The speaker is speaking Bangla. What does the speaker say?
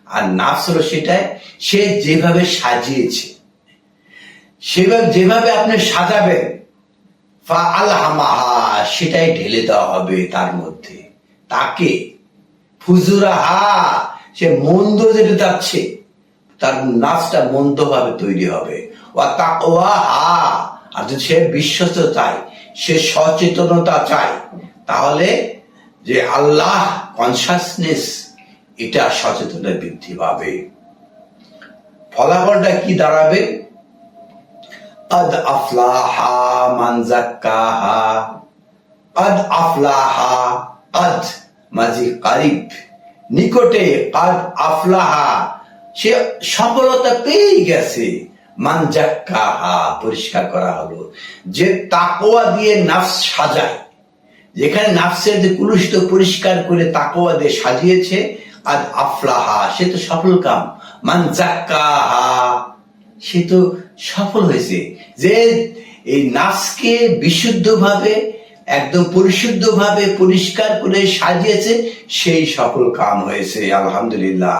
আর নাফস হলো সেটাই সে যেভাবে সাজিয়েছে, সেভাবে যেভাবে আপনি সাজাবেন ফা আলহামাহা সেটাই ঢেলে দেওয়া হবে তার মধ্যে। তাকে ফুজুরাহা সে মন্দ যেটা যাচ্ছে তার নাচটা মন্দ ভাবে তৈরি হবে। আর যদি সে বিশ্বস্ত চায়, সে সচেতনতা চায়, তাহলে যে আল্লাহ কনসাসনেস এটা সচেতনতা বৃদ্ধি পাবে। ফলাফলটা কি দাঁড়াবে? قد أفلح من زكاها قد أفلح قد মাঝি কারিব নিকটে قد أفلح সে সফলতা পেয়ে গেছে। মান জাক্কাহা পরিষ্কার করা হলো। যে তাকওয়া দিয়ে নাফস সাজায়, যেখানে নাফসের যে কুলুষিত পরিষ্কার করে তাকওয়া দিয়ে সাজিয়েছে, قد أفلح সে তো সফল কাম। মান জাক্কাহা সে তো সফল হয়েছে। যে এই নাফসকে বিশুদ্ধভাবে একদম পরিশুদ্ধভাবে পরিষ্কার করে সাজিয়েছে, সেই সফল কাম হয়েছে। আলহামদুলিল্লাহ।